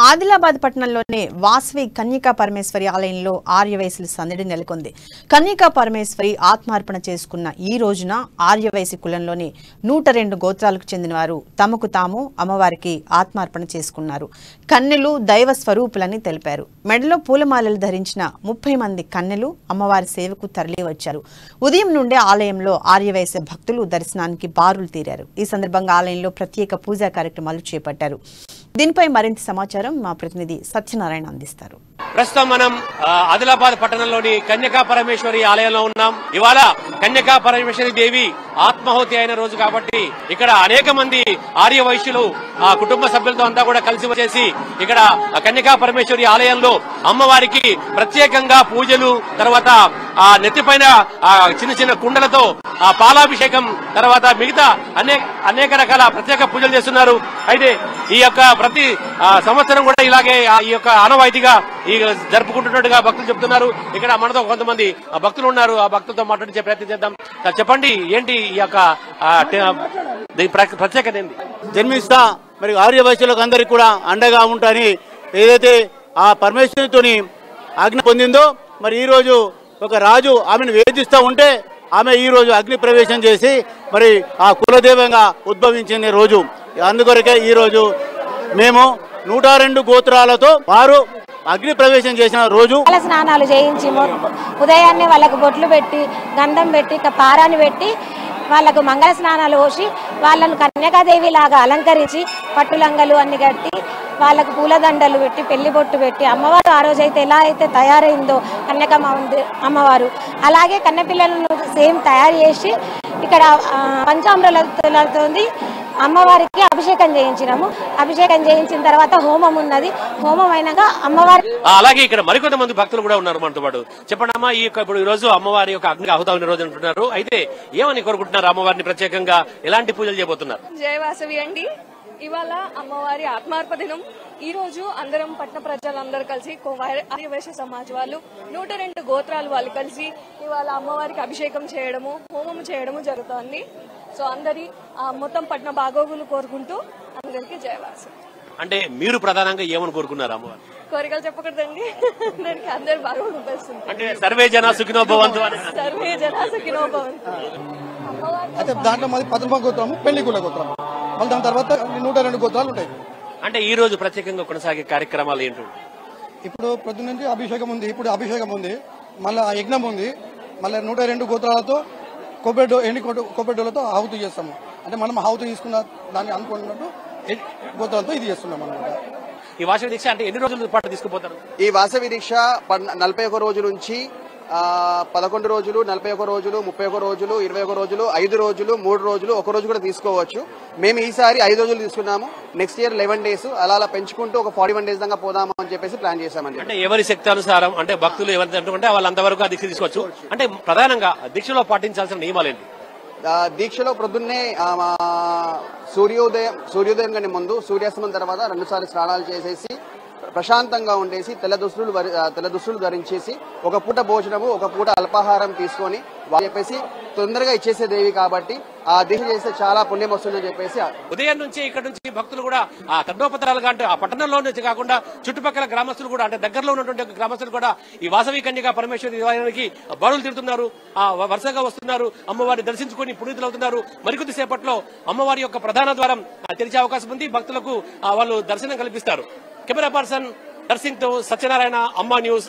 ఆదిలాబాద్ పట్టణంలోని వాసవి కన్యకా పరమేశ్వరి ఆలయంలో ఆర్యవైశ్యుల సందడి నెలకొంది. కన్యకా పరమేశ్వరి ఆత్మార్పణ చేసుకున్న ఈ రోజున ఆర్యవైశ్య కులంలోని 102 గోత్రాలకు చెందిన వారు తమకు తాము అమ్మవారికి ఆత్మార్పణ చేసుకున్నారు. కన్నెలు దైవ స్వరూపులని తెలిపారు. మెడలో పూలమాలలు ధరించిన 30 మంది కన్నెలు అమ్మవారి సేవకు తరలి వచ్చారు. ఉదయం నుండే ఆలయంలో ఆర్యవైశ్య భక్తులు దర్శనానికి బారులు తీరారు. ఈ సందర్భంగా ఆలయంలో ప్రత్యేక పూజా కార్యక్రమాలు చేపట్టారు. దీనిపై మరింత సమాచారం మా ప్రతినిధి సత్యనారాయణ అందిస్తారు. ప్రస్తుతం మనం ఆదిలాబాద్ పట్టణంలోని కన్యకా పరమేశ్వరి ఆలయంలో ఉన్నాం. ఇవాళ కన్యకా పరమేశ్వరి దేవి ఆత్మాహుతి అయిన రోజు కాబట్టి ఇక్కడ అనేక మంది ఆర్య వైశ్యులు ఆ కుటుంబ సభ్యులతో అంతా కూడా కలిసి వచ్చేసి ఇక్కడ కన్యకా పరమేశ్వరి ఆలయంలో అమ్మవారికి ప్రత్యేకంగా పూజలు, తర్వాత ఆ నెత్తిపైన చిన్న చిన్న కుండలతో ఆ పాలాభిషేకం, తర్వాత మిగతా అనేక రకాల ప్రత్యేక పూజలు చేస్తున్నారు. అయితే ఈ యొక్క ప్రతి సంవత్సరం కూడా ఇలాగే ఈ యొక్క ఆనవాయితీగా జరుపుకుంటున్నట్టుగా భక్తులు చెప్తున్నారు. ఇక్కడ మనతో కొంతమంది భక్తులు ఉన్నారు. ఆ భక్తులతో మాట్లాడించే ప్రయత్నం చేద్దాం. చెప్పండి, ఏంటి ఈ యొక్క ప్రత్యేకత ఏంటి? జన్మిస్తా మరి ఆర్య వైశ్యులకు అందరికి కూడా అండగా ఉంటాని ఏదైతే ఆ పరమేశ్వరితోని ఆజ్ఞ పొందిందో, మరి ఈ రోజు ఒక రాజు ఆమెను వేధిస్తూ ఉంటే ఆమె ఈ రోజు అగ్ని ప్రవేశం చేసి మరి ఆ కులదేవంగా ఉద్భవించిన రోజు. అందుకొరకే ఈ రోజు మేము 102 గోత్రాలతో వారు అగ్ని ప్రవేశం చేసిన రోజు. స్నానాలు చేయించి ఉదయాన్నే వాళ్ళకు బొట్లు పెట్టి, గంధం పెట్టి, పారాన్ని పెట్టి వాళ్ళకు మంగళ స్నానాలు పోసి వాళ్ళను కన్యకాదేవి లాగా అలంకరించి పట్టులంగలు అన్ని కట్టి వాళ్ళకు పూలదండలు పెట్టి పెళ్లి బొట్టు పెట్టి అమ్మవారు ఆ రోజైతే ఎలా అయితే తయారైందో కన్యకమ్మ అమ్మవారు అలాగే కన్నెపిల్లలను సేమ్ తయారు చేసి ఇక్కడ పంచామృతాలతో అమ్మవారికి అభిషేకం చేయించినాము. అభిషేకం చేయించిన తర్వాత హోమం ఉన్నది. హోమం అయినాక అమ్మవారి అలాగే ఇక్కడ మరికొంతమంది భక్తులు కూడా ఉన్నారు మనతో పాటు. చెప్పండి అమ్మా, ఇప్పుడు ఈ రోజు అమ్మవారి యొక్క అగ్నికి ఆహుతమైన రోజు అంటున్నారు. అయితే ఏమని కోరుకుంటున్నారు? అమ్మవారిని ప్రత్యేకంగా ఎలాంటి పూజలు చేయబోతున్నారు? జయ వాసవి అండి. ఇవాళ అమ్మవారి ఆత్మార్పణ దినం. ఈ రోజు అందరం పట్టణ ప్రజలందరూ కలిసి ఆర్యవైశ్య సమాజ్ వాళ్ళు 102 గోత్రాలు వాళ్ళు కలిసి ఇవాళ అమ్మవారికి అభిషేకం చేయడము, హోమం చేయడము జరుగుతోంది. సో అందరి మొత్తం పట్టణ బాగోగులు కోరుకుంటూ అందరికి జయవాసవి. అంటే మీరు ప్రధానంగా ఏమని కోరుకున్నారు అమ్మవారు? కోరికలు చెప్పకూడదండి, దానికి అందరు బాగోగులు ఉపయోగిస్తుంది. అంటే సర్వే జన సుఖినో భవంతు, సర్వే జన సుఖినో భవంతు. అయితే దాంట్లో మాది 13 గోత్రము, పెళ్లి కుల గోత్రం, మళ్ళీ దాని తర్వాత 102 గోత్రాలు ఉంటాయి. అంటే ఈ రోజు ప్రత్యేకంగా కొనసాగే కార్యక్రమాలు ఏంటి? ఇప్పుడు ప్రతి నుంచి అభిషేకం ఉంది, ఇప్పుడు అభిషేకం ఉంది, మళ్ళీ యజ్ఞం ఉంది, మళ్ళీ 102 గోత్రాలతో కొబ్బరిడోలతో ఆహుతి చేస్తాము. అంటే మనం ఆహుతి తీసుకున్న దాన్ని అనుకున్నట్టు గోత్రాలతో ఇది చేస్తున్నాం అనమాట. ఈ వాసవి దీక్ష అంటే ఎన్ని రోజుల పాటు తీసుకుపోతారు? ఈ వాసవి దీక్ష 41 రోజుల నుంచి 11 రోజులు, 41 రోజులు, 31 రోజులు, 21 రోజులు, 5 రోజులు, 3 రోజులు, 1 రోజు కూడా తీసుకోవచ్చు. మేము ఈసారి 5 రోజులు తీసుకున్నాము. నెక్స్ట్ ఇయర్ 11 డేస్ అలా పెంచుకుంటూ ఒక 41 డేస్ దాకా పోదాము అని చెప్పేసి ప్లాన్ చేశామండి. అంటే ఎవరి శక్తి అనుసారం, అంటే భక్తులు ఎవరి అనుకుంటే వాళ్ళంతవరకు ఆ దీక్ష తీసుకోవచ్చు. అంటే ప్రధానంగా దీక్షలో పాటించాల్సిన నియమాలు ఏంటి? దీక్షలో ప్రొద్దున్నే సూర్యోదయం కంటే ముందు, సూర్యాస్తమం తర్వాత 2 సార్లు స్నానాలు చేసేసి ప్రశాంతంగా ఉండేసి తెల్ల దుస్తులు ధరించేసి ఒక పూట భోజనము, ఒక పూట అల్పాహారం తీసుకొని చెప్పేసి తొందరగా ఇచ్చేసే దేవి కాబట్టి ఆ దీక్ష చేస్తే చాలా పుణ్యం వస్తుందని చెప్పేసి ఉదయం నుంచి ఇక్కడ నుంచి భక్తులు కూడా ఆ తండోపత్రాలుగా అంటే ఆ పట్టణంలో నుంచి కాకుండా చుట్టుపక్కల గ్రామస్తులు కూడా, అంటే దగ్గరలో ఉన్నటువంటి గ్రామస్తులు కూడా ఈ వాసవి కన్యకా పరమేశ్వరి దేవాలయానికి బారులు తిరుగుతున్నారు. వరుసగా వస్తున్నారు, అమ్మవారిని దర్శించుకుని పునీతులవుతున్నారు. మరికొద్ది సేపట్లో అమ్మవారి యొక్క ప్రధాన ద్వారం తెరిచే అవకాశం ఉంది. భక్తులకు వాళ్ళు దర్శనం కల్పిస్తారు. కెమెరా పర్సన్ నర్సింగ్ తో సత్యనారాయణ, అమ్మా న్యూస్.